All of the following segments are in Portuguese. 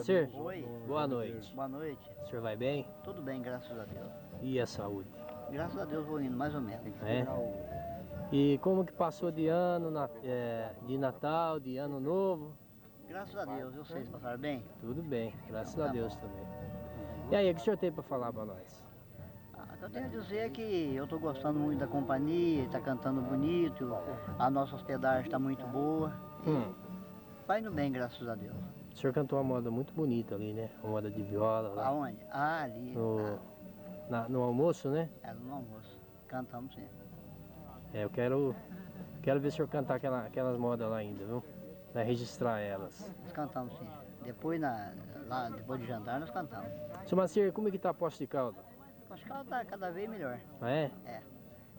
Moacir? Oi. Boa noite. Boa noite. O senhor vai bem? Tudo bem, graças a Deus. E a saúde? Graças a Deus vou indo, mais ou menos. É? E como que passou de ano, de Natal, de Ano Novo? Graças a Deus, vocês passaram bem? Tudo bem, graças Então, a tá Deus bom. também. E aí, o que o senhor tem para falar para nós? O que eu tenho a dizer é que eu estou gostando muito da companhia, está cantando bonito, a nossa hospedagem está muito boa. Vai indo bem, graças a Deus. O senhor cantou uma moda muito bonita ali, né? Uma moda de viola lá. Aonde? Ah, ali. No almoço, né? Era no almoço. Cantamos sim. É, eu quero ver o senhor cantar aquelas modas lá ainda, viu? Vai registrar elas. Nós cantamos sim. Depois, depois de jantar, nós cantamos. Seu Macir, como é que tá a Poços de Caldas? Acho que ela está cada vez melhor. Ah, é? É.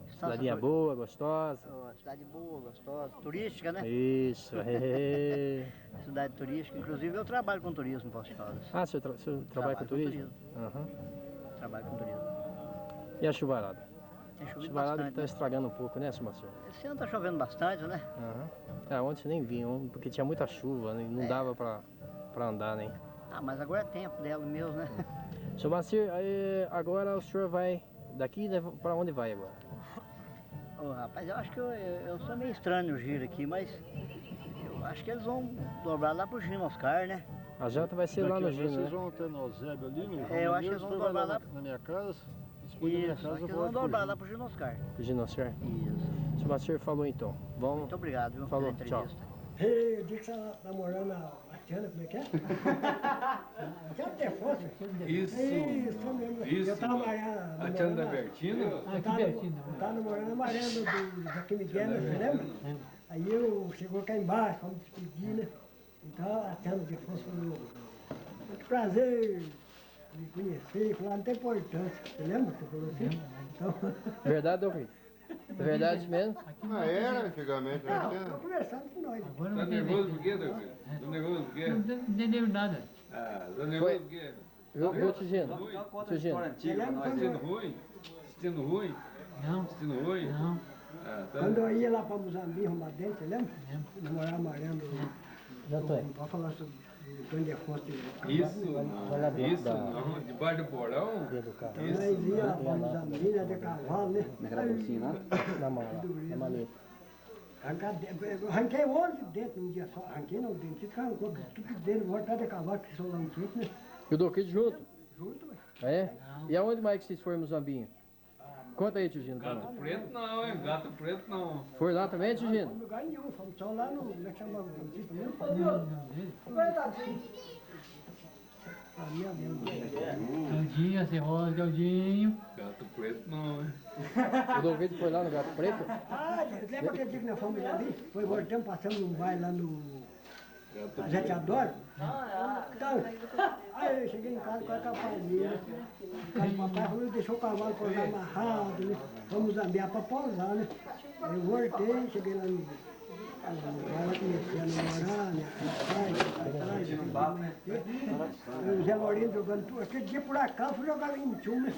Cidadinha boa, gostosa. Cidade boa, gostosa, turística, né? Isso, Cidade turística, inclusive eu trabalho com turismo em Poços de Caldas. Ah, o senhor trabalha com turismo? Trabalho com turismo. E a chuvarada? Tem chovido Chuvarada bastante. está estragando um pouco, né, seu Macir? Esse ano tá chovendo bastante, né? Ontem nem vi, porque tinha muita chuva, né? Não dava pra andar, né? Ah, mas agora é tempo dela mesmo, né? Seu Macir, agora o senhor vai daqui, né, pra onde vai agora? Rapaz, eu acho que eu sou meio estranho no giro aqui, mas eu acho que eles vão dobrar lá pro Gino Oscar, né? A janta vai ser lá no Gino, Vocês né? vão ter no Eusébio ali, no eu acho que eles vão dobrar lá na minha casa. Isso, acho que eles vão dobrar lá pro Gino Oscar. Pro Gino Oscar? Isso. Seu Macir falou então. Vamos. Muito obrigado, viu? Falou, tchau. Eu disse que você tá namorando a Tiana, como é que é? A Tiana Defonso. Isso mesmo. isso. Eu tava namorando. A Tiana da Bertina? Eu tava namorando a Mariana do Joaquim Miguel, né? Você lembra? Aí eu chegou cá embaixo, vamos despedir, né? Então a Tiana Defonso falou, muito prazer me conhecer, falou, não tem importância. Você lembra que você falou assim? Então... Verdade, Dom Rito? É verdade mesmo? Era antigamente. Estou conversando com nós. Tá nervoso por quê, Douglas? Tá nervoso por quê? Não entendeu nada. Ah, tá nervoso por quê? Viu, Tigino? Conta a história antiga pra nós. Assistindo ruim? Assistindo ruim? Não. Assistindo ruim? Não. Ah, tá. Quando eu ia lá para Moçambique, arrumar dente, você lembra? Namorar a Mariana. Já tô aí. Pode falar sobre o Grande Afonso. Isso não, debaixo do porão? Dentro do carro. Nós ia lá para Moçambique, de cavalo, né? Naquela bolsinha lá? Na mão lá, na maleta. Arranquei 11 dentes num dia só. Arranquei não, o dentista arrancou tudo dele, voltar de cavalo, que sou lá no tempo, né? E o Dom Rito junto? Junto, ué. É? E aonde mais que vocês foram em Mozambique? Conta aí, Tigino, pra Gato nós. preto não, hein? Gato preto não. Foi lá também, Não Tigino? fomos lugar nenhum, fomos só lá no. Como é que chamava o dentista mesmo? A minha mesmo. Galdinho, Cerrosa, Galdinho. Gato preto não, hein? O Dom Rito foi lá no Gato Preto? Ah, lembra aquele dia que nós fomos ali? Foi voltamos, passamos num baile lá no. A gente adora? Então, aí eu cheguei em casa com a família. O papai falou, deixou o cavalo pousar amarrado, né? Vamos ambiar para pousar, né? Aí eu voltei, cheguei lá no. Ela comecei a namorar, né? O Zé Lourinho jogando tudo. Aquele dia por acaso fui jogar 21, né?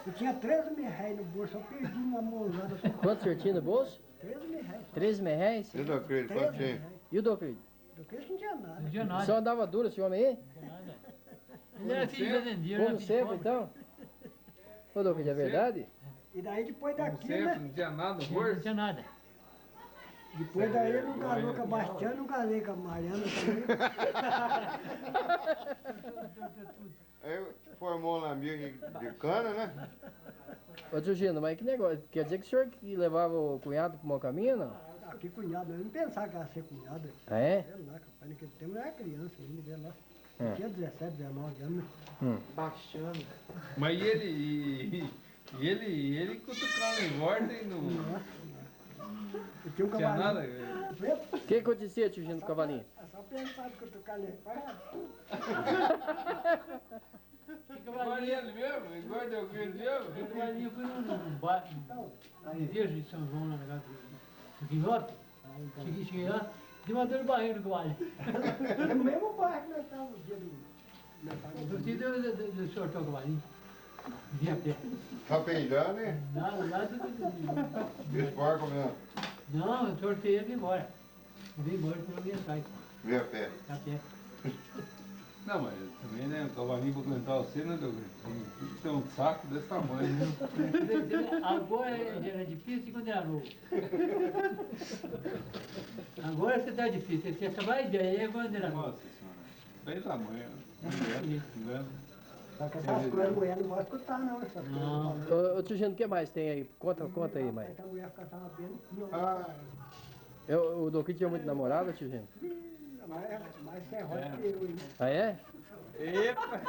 Eu tinha 13 mil reais no bolso, só perdi uma mãozada. Quanto o senhor tinha no bolso? 13 mil reais. 13 mil reais? Eu não acredito, pode ser. E o Dom Rito? Do que isso não tinha nada. Não tinha nada. Só andava duro esse homem aí? Nada. Ele era filho de fazendeiro. Como sempre, então? Ô, Dom Rito, é verdade? E daí depois Como daqui, sempre, né? não tinha nada no Não bolso. tinha nada. Depois daí eu não casou com a Bastiana, não casei com a Mariana também. Aí formou um amigo de cana, né? Ô, Tigino, mas que negócio? Quer dizer que o senhor que levava o cunhado pro mau caminho, não? Aqui cunhado, eu não pensava que ia ser cunhado. Ah, é? Sei lá, capaz, naquele tempo eu era criança ainda, vê lá. É. Tinha 17, 19 anos. Né? Baixando. Mas ele cutucando em volta e não Eu tinha um tinha nada. cavalinho preto, O que acontecia, Tigino, com o cavalinho? é só pensar de cutucar ele parado. Mariano mesmo? Engorda o grito mesmo? O cavalinho foi num bar, na igreja de São João, na verdade, do Quinhoto. Cheguei lá, deu uma dor no barriga do cavalo. É o mesmo bairro que nós estávamos no dia do... Eu tive de sortar o cavalinho. Vinha a pé. Tá peidando, né? Nada Esse porco mesmo. Não, eu sorteei ele e vim embora. Eu vim embora pela minha saída. Vê a pé. A pé. Não, mas também, né? O cavalinho pra cantar você, né, Douglas? Tem um saco desse tamanho, né? Agora era difícil quando era novo. Agora você tá difícil. Você só vai ideia quando era novo. Nossa senhora. Bem tamanho. Engano. Só que essas coisas, a mulher não pode escutar, não. Essas Não. coisas. Ô tio Gino, o que mais tem aí? Conta aí, mais. Essa mulher fica sabendo. Ah, O Doquinho tinha muito namorada, tio Gino? Mas serrote que eu, hein? Ah, é? Epa!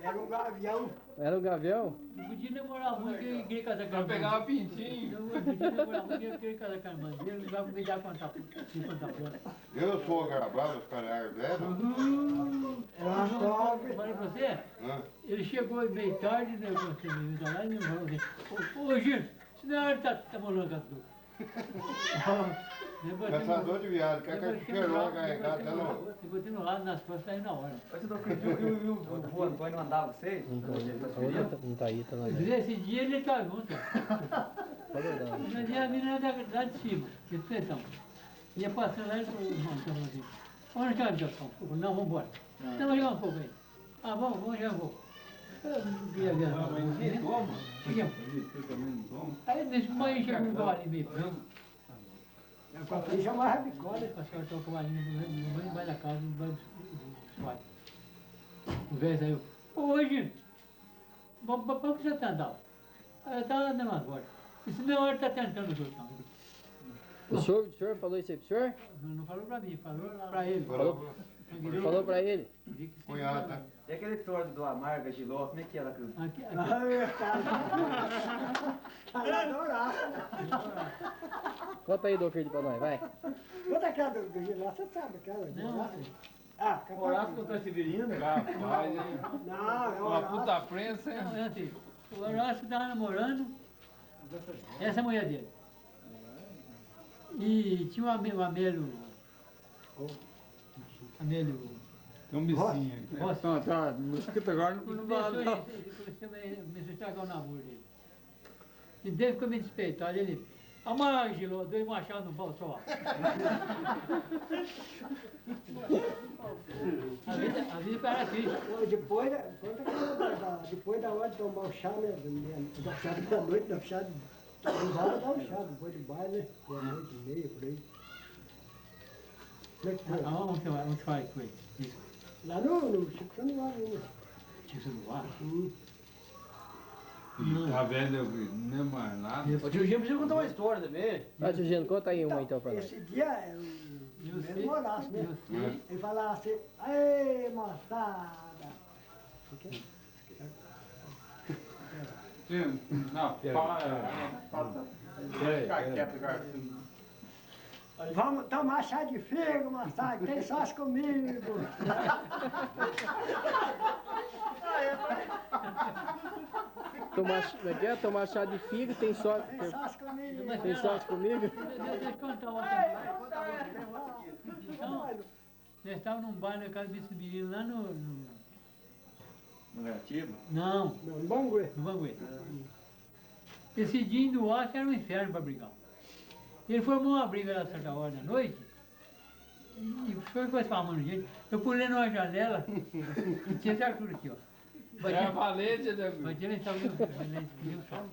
Era um gavião. Era um gavião? Não podia namorar muito que ele queria casar com a Pra irmã. pegar uma pintinho. Não podia namorar muito que ele queria casar com a irmã. Ele vai me dar contar fora. eu sou agradável, os caras velhos. Era uma cobra. Falei pra você, Né? ele chegou meio tarde, né, quando você me viu lá, e me falou assim, ô Gino, se não é hora tá morando com a tua. Caçador de viado, quer que cheirou carregado até no. Se você no lado nas costas, aí na hora. Mas você viu o Antônio mandar vocês? Não tá aí, tá lá. Esse dia ele tá junto. É verdade. Mas a menina lá de cima, que pressão. Ia passando lá e falou assim, onde que é a Jotão? Não, vamos embora. Então vamos jogar um pouco aí. Ah, vamos jogar um pouco. Eu não queria ver. Ah, mas ninguém toma. Cheguemos. Você também não toma? Aí nesse banho chegou um cavalinho meio preso. A cobrinha chamava bicole. Passou até o cavalinho no banho embaixo da casa, no banho do suave. O velho saiu, ô Gino, para que você tá andando? Aí eu tava andando agora. Esse meu hora tá tentando o Jotão. O senhor falou isso aí pro senhor? Não falou pra mim, falou pra ele. Falou pra ele? Cunhado, né? E aquele tordo do Amarga de Ló, como é que era aquilo? Aqui, Ela adorava. Conta aí, Doquinho, pra nós, vai. Quando aquela do Giló, você sabe aquela do Não. Horácio? Ah, Horácio contra Severino? Rapaz, hein? Não, é o Uma Horácio. puta prensa, hein? não, é assim, o Horácio estava namorando essa mulher dele. E tinha um Amélio. Amélio. Tem um bicinho aqui. Rossi. Não, tá. Mosquito agora não Ele vai começou não. a estragar o namoro dele. E dele ficou meio despeitado. Ele, amarra, Giló, dois machados no pau só. A vida parece isso. Depois da hora de tomar o chá, né? Da chá da noite, da chá de. Usava dar um chá depois do baile, né? Boa noite e meia, por aí. Como é que foi? Onde vai com ele? Isso. Lá no Chico Sanuário, né? Tio Sanuá? E tá velho, eu não é mais nada. O tio Gino precisa contar uma história também. Ah, tio Gino, conta aí uma então pra nós. Esse dia, Eu o sei, mesmo Horácio, né? eu sei. Ele falava assim, aê, moçada! Sim, não, fala. Fica quieto, cara. Vamos tomar chá de figo, moçada, tem sócio comigo! Tomar chá de figo, tem sócio comigo? Deixa eu contar outra. Então, nós estávamos num bar na casa desse menino lá no No negativo? não, Não, no Banguê. no Banguê. Esse dia em Duarte era um inferno para brigar. Ele formou uma briga lá certa hora da noite, e foi falando gente. Eu pulei numa janela, e tinha esse Arthur aqui, ó. É a valente, né? Bati ele estava viu só.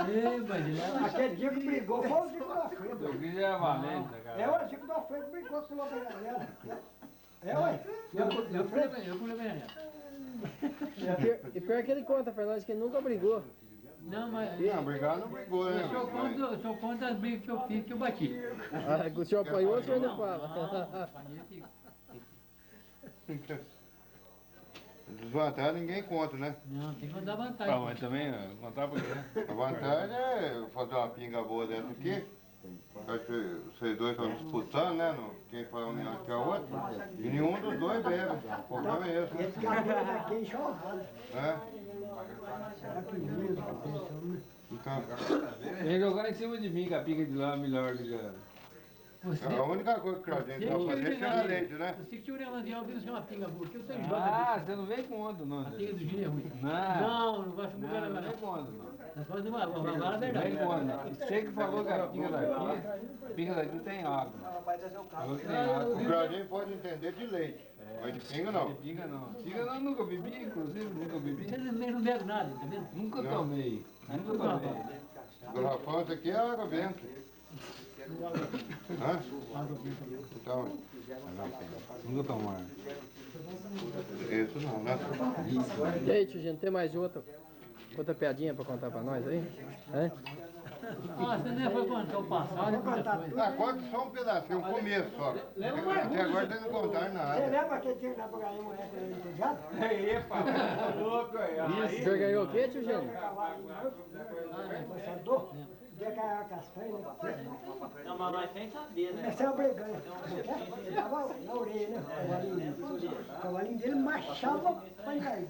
Ei, mas ele era... Aquele dia que brigou foi o Chico da Frente. Eu queria a valente, É, cara. o Chico da Frente brigou com outra galera. É, ué. Eu pulei pra janela. E pior que ele conta pra nós que ele nunca brigou. Não, mas... Não, brigar não brigou, né? Eu só conto as brigas que eu fiz, que eu bati. Ah, o senhor apanhou, o senhor não Não, fala. apanhei, fica. Desvantagem ninguém conta, né? Não, tem que mandar Ah, vantagem. mas também, contar pra quê? A vantagem é fazer uma pinga boa dessa aqui. Acho que vocês dois estão disputando, né? Quem fala um melhor que a outra. E nenhum dos dois bebe. O problema é esse, né? Esse cabelo daqui é enxovado. É? Tá pedindo, tá pensando, né? Então, Vem jogar em cima de mim, que a pinga de lá é melhor que já. Você, A única coisa que a gente vai fazer é tirar leite, né? você que tinha um negócio de algo que não chama pinga boa, que eu tenho Ah, você não vem com onda, não. a pinga do Gino é ruim. Não, Não gosto muito não, dela, não vem não. com onda, não. Nós falamos uma verdade. Vem com onda. Você que falou que a pinga daqui tem água. Falou que tem O água. Claudinho pode entender de leite, mas de pinga não. Pinga não. Pinga não, nunca bebi, inclusive, nunca bebi. Ele não bebe nada, tá vendo? Nunca tomei. Nunca tomei. Garrafão, isso aqui é água benta. Hã? Então, Nunca tomaram. isso não, né? E aí, tio Gino, tem mais outra piadinha pra contar pra nós aí? Hã? Ah, você nem foi contar o passado, é muita coisa. Ah, conta só um pedacinho, um começo só. Até agora vocês não contaram Você nada. lembra aquele dia que nós ganhamos mulher com ele entediado? Epa, louco aí. O senhor ganhou o quê, tio Gino? Passador? Dia que a castanha, né? Não, mas nós sem saber, né? Essa é a brigante. Ele tava na orelha, né? O cavalinho dele marchava pra encair.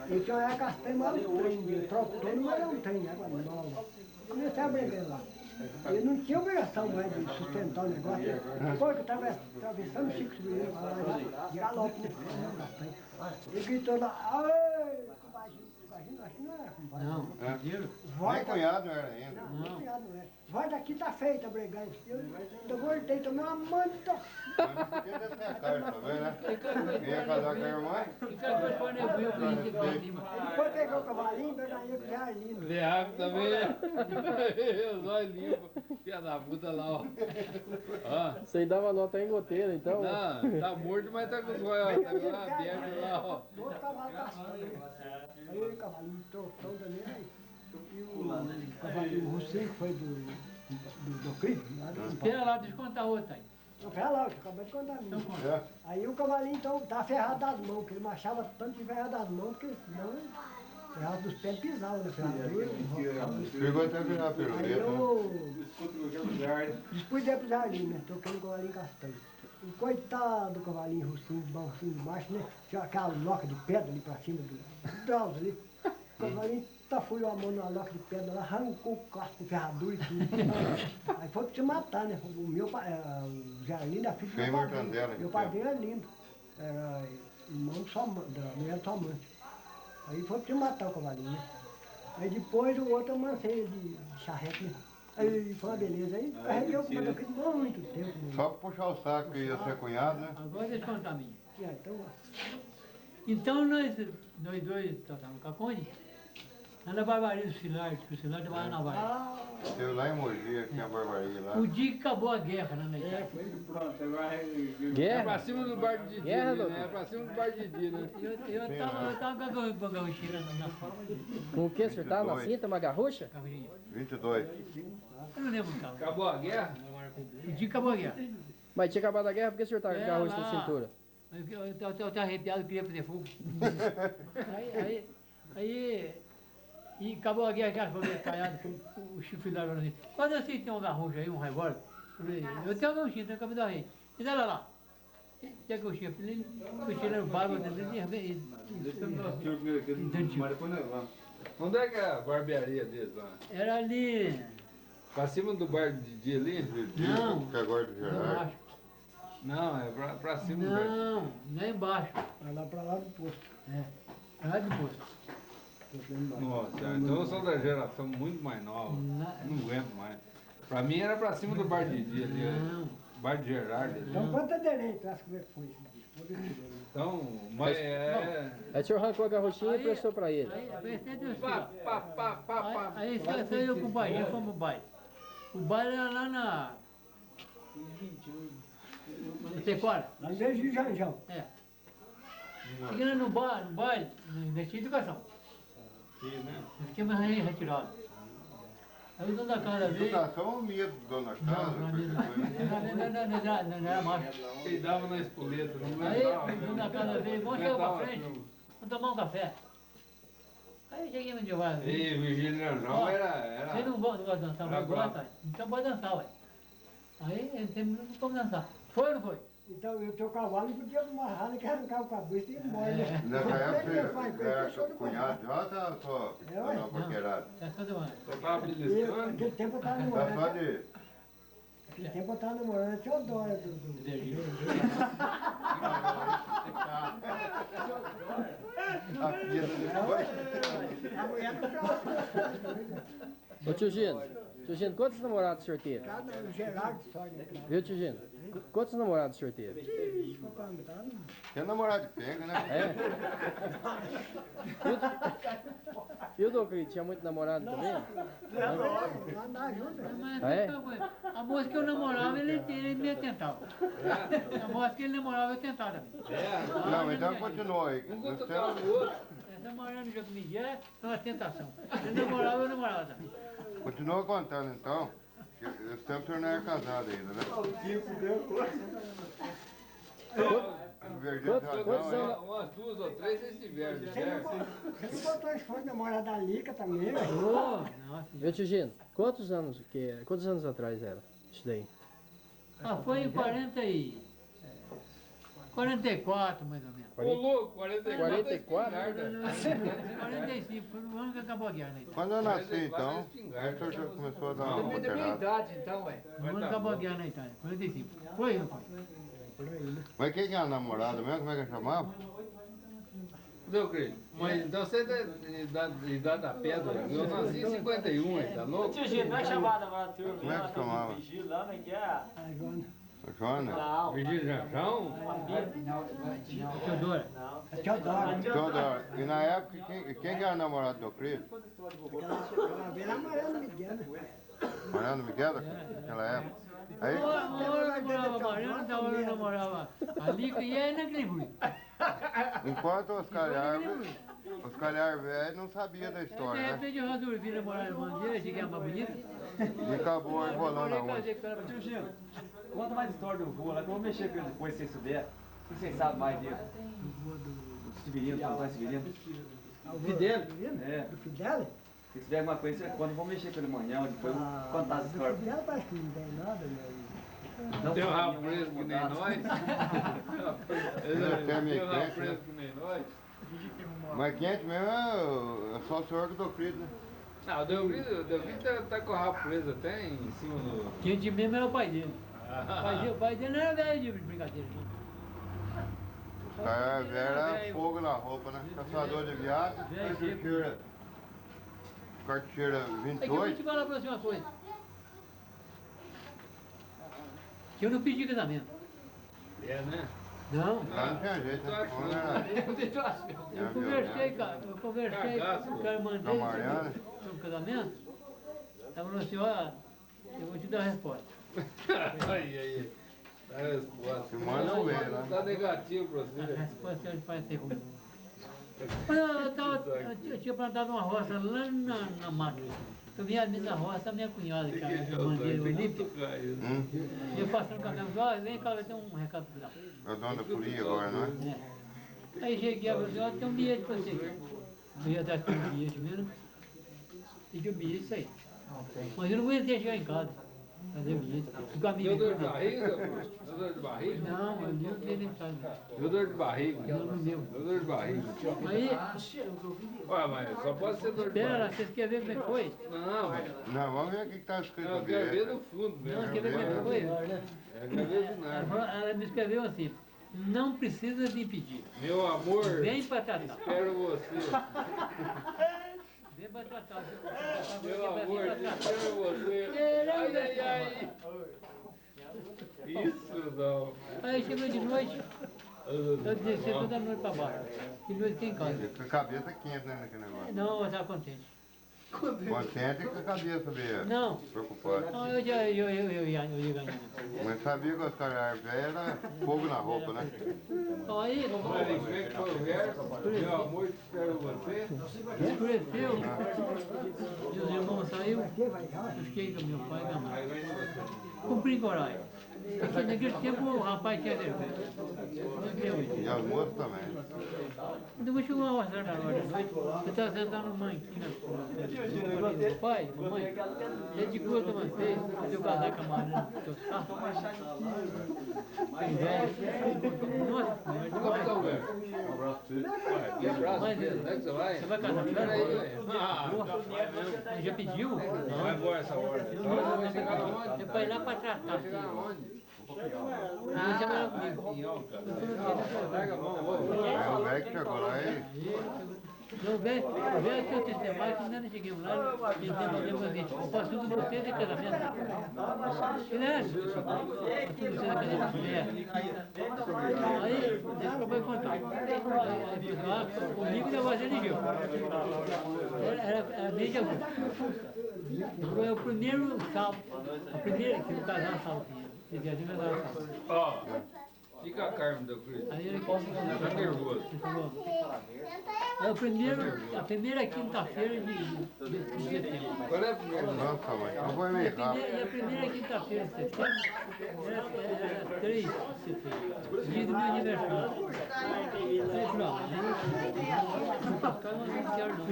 Ele tinha a castanha, mas o trem, trocou, não era um trem, água nova. Comecei a brigar lá. Ele não tinha obrigação mais de sustentar o negócio. Foi que estava atravessando 5 segundos de galope, né? Ele gritou lá, ai, imagina, acho que não era compadre. Não, Nem cunhado não era ainda. Não, obrigado, não é. Vai daqui tá feita a brigante. Eu voltei, tomei uma manta. Mas não podia ter cercado, tá vendo, né? Ia casar com a irmã. fica dois para nevoeiro que a gente tem em cima. Depois pegou o cavalinho, pegaria o Pierre lindo. Leave também. Os olhos limpos. Filha da puta lá, ó. Ó. Você aí dava nota em goteira, então? Não, tá morto, mas tá com os olhos tá lá abertos lá, ó. Outro cavalo castanho. Aí o cavalinho trotão também. E o cavalinho Rocinho, que foi do crime. Espera lá, deixa eu contar outra aí. Não, pera lá, eu acabei de contar a minha. É. Aí o cavalinho então tá ferrado das mãos, porque ele marchava tanto de ferrado das mãos, porque senão ferrado dos pés pisava na ferradura. Pegou até virar Aí piruleta, né? eu dispusei pro Jardim, né? Toquei no cavalinho castanho. O coitado do cavalinho Rocinho, balcinho de baixo, né? Tinha aquela loca de pedra ali pra cima do Drauzio ali. O cavalinho fui a mão na loca de pedra lá, arrancou o casco, ferradura e tudo. Aí foi pra te matar, né? O meu pai, o Jardim da filha do Sem meu padrinho. mortandela, Meu padrinho é lindo. Era irmão da mulher do sua mãe. Aí foi pra te matar o cavalinho, né? Aí depois o outro eu mancei de charrete, né? Aí foi uma beleza. Aí carreguei o cavalo aqui muito tempo. Né? Só pra puxar o saco que ia ser cunhado, né? Agora deixa eu contar a minha. Então, Então nós dois tocamos com a Conde, lá na barbaria do Silar, que o Silar trabalhava na Vargem. Teve lá em Mogi, tinha a barbaria lá. O dia que acabou a guerra lá na Itália. Pronto, agora É Guerra? pra cima do bar de Didi, Guerra, né? doutor? É pra cima do bar de Didi, né? Eu tava com a garruchinha na Com o que, o senhor tava na cinta, uma garrucha? garruchinha. 22. Eu não lembro o carro. Acabou a guerra? O dia que acabou a guerra. Mas tinha acabado a guerra, por que o senhor tá com a garrucha na lá. cintura? Eu tô arrepiado, eu queria fazer fogo. Aí, e acabou a guerra, já foi metralhado, o chifre lá assim. Quando eu senti um garrucho aí, um revólver, eu tenho um garruchinho, tenho um cabelo da rede. E olha lá. Tinha garruchinho, ele foi tirando barba dele Onde é que é a barbearia deles lá? Era ali. Pra cima do bar de Didi ali? Não, Que agora do lá Gerardo. embaixo. Não, é pra cima do bar. Não, lá embaixo. pra lá do posto. É, lá do posto. Nossa, então eu sou da geração muito mais nova. Não aguento mais. Pra mim era pra cima do bar de Didi ali. Não. Bar de Gerardo ali. Então conta direito, acho que foi esse dia. Então, mas é. Aí o senhor arrancou a garruchinha e prestou pra ele. Aí, Pá, pá, pá, pá, pá. aí saiu com o pai, fomos pro baile. O baile era lá na. No Tecora. Lá em vez de Janjão. É. Chegando no baile, investir em educação. Eu fiquei mais retirado. Aí o dono da casa veio. Educação ou medo do Dona Casa? Não era macho. Ele dava na espoleta, não Aí aguentava. o dono da casa veio, vamos chegar pra frente, vamos tomar um café. Aí eu cheguei onde eu vou. Ei, Virgínia não Ó, era. Você não gosta de dançar, Era mas gosta? Então pode dançar, ué. Aí ele tem como dançar. Foi ou não foi? Então o teu cavalo não podia amarrar, que arrancar o cabeça e ir embora, né? Nessa época, Faz, você era cunhado já ou tá só ué. na paquerada? É só do ano. Você tava E beliscando? naquele tempo eu estava no Tá só ar. de... Naquele tempo eu estava namorando a Teodora do. A filha depois. A mulher do Ô tio Gino, quantos namorados o senhor teve? Cada Gerardo só, né? Viu, tio Gino? Quantos namorados o senhor teve? Ficou cantando. Que é namorado de pega, né? É? E o Doucrito, tinha muito namorado também? Lá na ajuda. Mas Ah, é? a moça que eu namorava, ele me tentava. A moça que ele namorava, eu tentava também. Não, então continua aí. Um Nós cutucava temos- o outro. Namorando junto comigo é uma tentação. Ele namorava, eu namorava também. Continua contando então. Que esse tempo o senhor não é casado ainda, né? Verdade, Quantos razão, anos? hein? Umas 2 ou 3 eles tiveram, certo? Você não botou as fotos da namorada da Lica também, né? Oh, nossa. Viu, tio Gino? Quantos anos atrás era isso daí? Foi em 44, mais ou menos. Ô louco, 44. 44? 45, foi no ano que acabou a guerra, né? Quando eu nasci então, aí o senhor já começou a dar uma Também da minha paquerada. idade, então, ué. No ano que acabou a guerra na Itália, 45. Foi, rapaz. Mas quem que é a namorada mesmo? Como é que chamava? Deu, Cris? Mas então você é da idade da pedra. Eu nasci em 51, hein? Tá louco? Tio Gino, não é chamada lá, tio. Como é que chamava? Vigília lá, né? Que é? A Joana. A Joana? Não. Virgílio Janjão? Teodora. A Teodora. Teodoro. E na época, quem que era a namorada do Cris? Ela veio namorando Miguel, né? Mariano Miguel? Naquela época. Aí, Uma hora eu namorava a Mariana, outra hora eu namorava a Lica e aí naquele ruim. enquanto os calhar velho não sabia da De história, né? repente eu resolvi namorar a irmã dele, achei que era mais bonita. E acabou enrolando a Namorei, unha. casei com ela. Tio Gino, conta mais história do vô lá, que eu vou mexer com ele depois, se vocês souberem. O que vocês sabem mais dele? Do Severino, do Antônio Severino. Fidel? É. O Fidel? Se tiver alguma coisa, você conta, eu vou mexer com ele amanhã, ou depois eu vou contar as O histórias. Fidel parece que não tem nada, né? Não Tem um sabia, rabo preso que nem mudado. nós? Tem a minha Tem um rabo crença, preso né? que nem nós? Mas quente mesmo é só o senhor que do Cris, né? Não, o Delvito tá com o rabo preso até em cima do... Quem tinha mesmo era o pai dele. O pai dele não era velho de brincadeira. não. Os caras velho era fogo na roupa, né? Caçador de viado, carteira É que eu vou 28. te falar pra você uma coisa. Que eu não pedi casamento. É, né? Não. Lá não tinha jeito, né? Como era? Eu conversei, cara, com o cara, mandei Com a Mariana. sobre o casamento. Ela falou assim, ó, eu vou te dar a resposta. Aí. Dá a resposta. Se manda não vê, né? Tá negativo pra A você. resposta vai ser ruim. Mas eu tinha plantado uma roça lá na mata. Eu vi a minha roça, a minha cunhada, que era a bandeira olímpica. E eu passando com a minha ó, vem cá, eu tenho um recado pra dar. É o dono da folia agora, não é? É. Aí cheguei e falei assim, ó, tem um bilhete pra você. Eu ia dar aqui um bilhete mesmo. Pedi o bilhete, isso aí. Mas eu não aguentei chegar em casa. Fazer o bilhete. O caminho Deu dor de não. barriga? Deu dor de barriga? Não, eu li o bilhete em casa. Deu dor de barriga? Não, não deu. Deu dor de barriga. Aí, Ué, mas só pode ser dor de espera, barriga. vocês querem ver como é que foi? Não, mas Não, vamos ver o que tá escrito eu no quero ver bilhete. no fundo mesmo. Não, quer ver como é que foi? Eu quero ver do nada. Ela me escreveu assim, não precisa de pedir. Meu amor, Vem pra tratar. espero você. Vem pra tratar. Meu amor, Vem pra tratar. espero você. Ai, ai, ai. Isso não. Aí chegou de noite, eu desci toda noite pra baixo. De noite tem em casa. Com a cabeça quente, né, naquele negócio. Não, eu tava contente. Contente e com a cabeça meio Não. preocupada. Não, eu ia ganhar. Mas sabia que os caras velhos era fogo na roupa, né? Aí, Olha, como é que foi o verso? Meu amor, espero você. escureceu, e os irmãos saíram, eu fiquei com meu pai e minha mãe. Cumpri coragem. Porque naquele tempo o rapaz tinha vergonha. Não tinha hoje. E as moças também. Então chegou uma hora da noite, você está sentado no banquinho na sua. Pai, mamãe, você de cor da manteiga, seu casaco amarelo, seu saco. Nossa, Como é que tá o velho? Um abraço pra você. Que abraço, filho. Onde é que você vai? você vai casar com Pera aí, ela? velho. Ah, Já pediu? não vai embora essa hora. Vai chegar aonde? Você vai lá para tratar. Vai chegar aonde? Ah, você vai lá comigo. Larga a mão, ô. É o velho que chegou lá e Não, velho que eu tentei mais, quando nós chegamos lá, ele demandou assim, o pastor de vocês é casamento. Ele é, pastor de vocês é casamento. Aí, deixa que eu vou contar. Aí, comigo não vai ser ninguém. Era bem de algum. Foi o primeiro salto, a primeira que o casal saltinho. Esse dia vai dar salto. Ó, fica a Carmen do Cristo. Aí ele Tá nervoso. é a primeira quinta-feira de setembro. Qual é a primeira? nossa, mas não foi meio rápido. A primeira quinta-feira de setembro era 3 de setembro, dia do meu aniversário. Aí eu falei, ó, não quero não.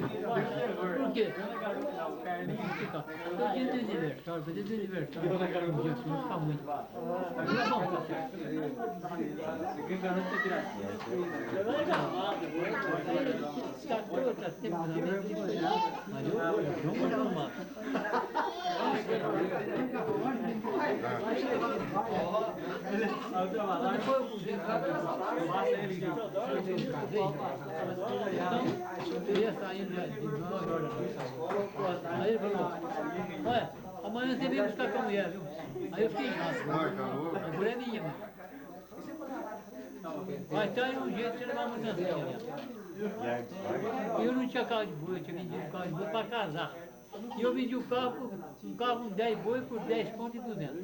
Por quê? No dia do aniversário, no dia do aniversário, um dia que não fica muito. Eu falei, bom, tá certo. Escapou outra tempo na minha vida, mas eu vou arrumar. Eu ia sair de 9 horas da noite. Aí ele falou, olha, amanhã você vem buscar tua mulher, viu? Aí eu fiquei em casa. Nós, tá louco? A mulher é minha, mano. Mas tá aí um jeito de levar uma mudancinha, né? Eu não tinha carro de boi, eu tinha vendido carro de boi para casar. E eu vendi um carro com 10 boi por 10 conto e 200,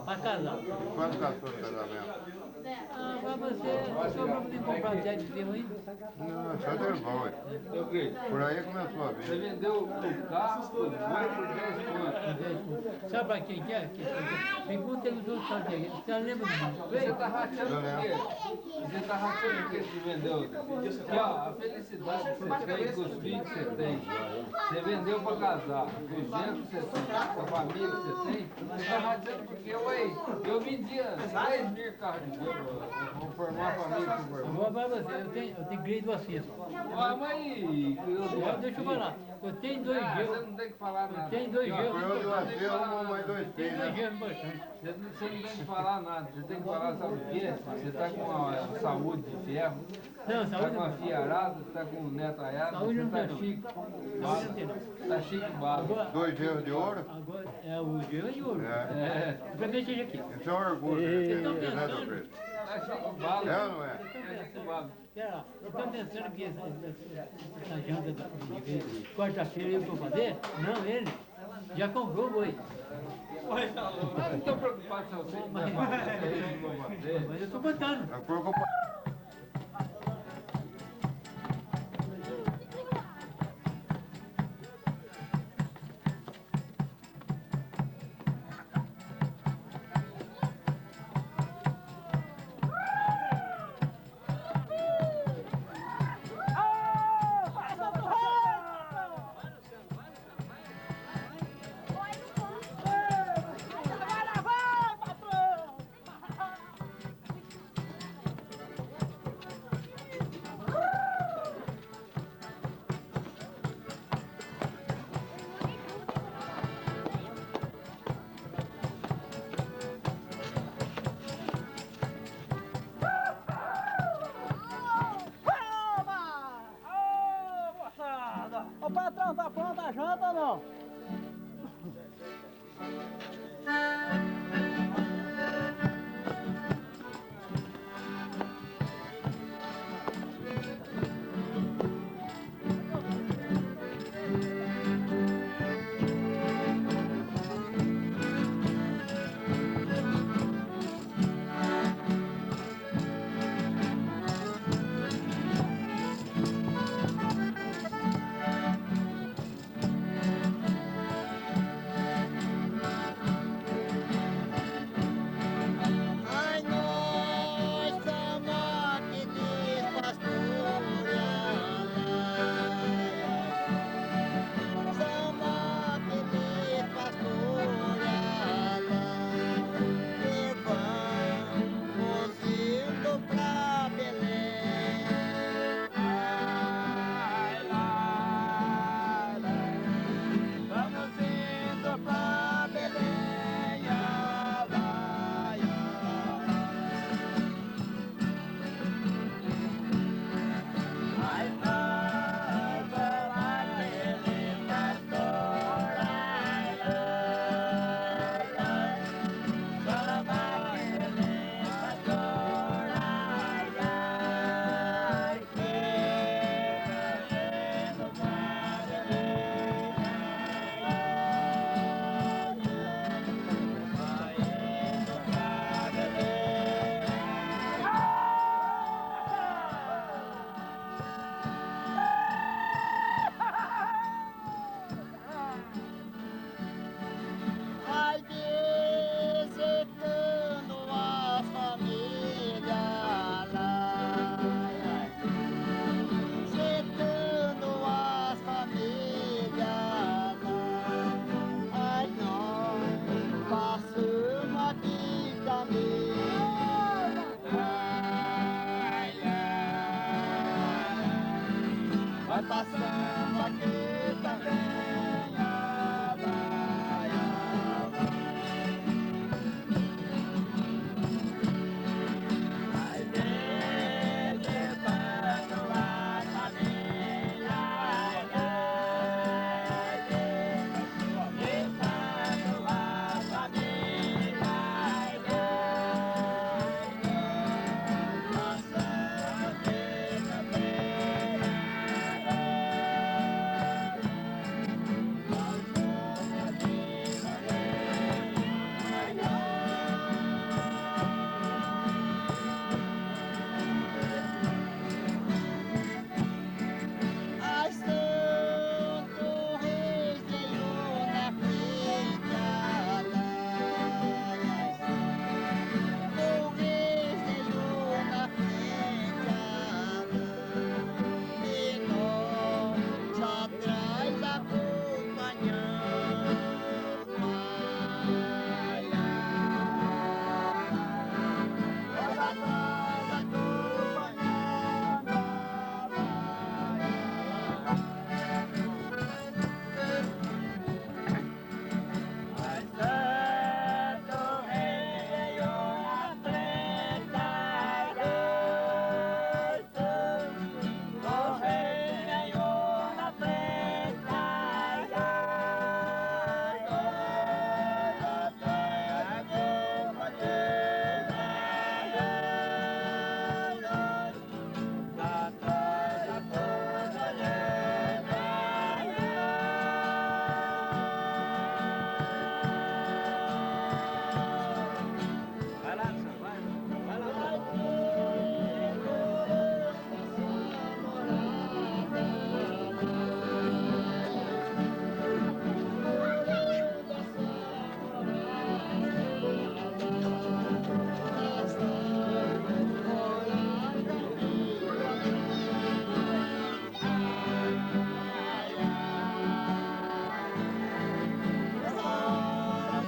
para casar. Quanto gastou no casamento? Ah, mas você sobrou para me comprar 10 bezerros ainda? Não, só deu bom, ué. Eu Cristo. Por aí começou a Você vida. vendeu o carro, o boi por 10 contos. 10 conto. Sabe para quem que é? Me conta nos outros cantos aí. Você lembra de mim? Você tá rateando por quê? Você tá rateando por que você vendeu? Aqui, ó, a felicidade que você tem, com os filhos que você tem, você vendeu para casar, com os genros que você tem, com a família que você tem, você tá rateando porque, ué, eu vendia 10 mil carros de boi, vou formar a família que Eu formou. vou falar pra você, eu tenho grade do assento. Ah, mas Deixa eu falar, eu tenho 2 Você gêmeos. não tem que falar nada. Tem 2 Por gêmeos. eu do acervo, mais dois Tem filhos, 2 né? gêmeos bastante. Você não tem que falar nada, você tem que falar, sabe o quê? Você tá com a saúde de ferro, Não, tá saúde com a não. filha arada, tá com o neto aiado, Saúde você não tá tem chique. Saúde não tem não. Tá chique bala. Agora, 2 euros de ouro? agora é o gêmeo de ouro. É. É, Pra ver seja aqui. Isso é um orgulho, né, do Cristo? tá chique bala. É ou não é? É chique bala. Pera lá, eu tô pensando que essa janta de quarta-feira eu vou fazer? Não, ele já comprou o boi. Eu não tô preocupado se você não vai fazer, eu não vou fazer. Mas eu tô contando. É preocupado. Ô patrão, tá pronta a janta ou não? Obrigado.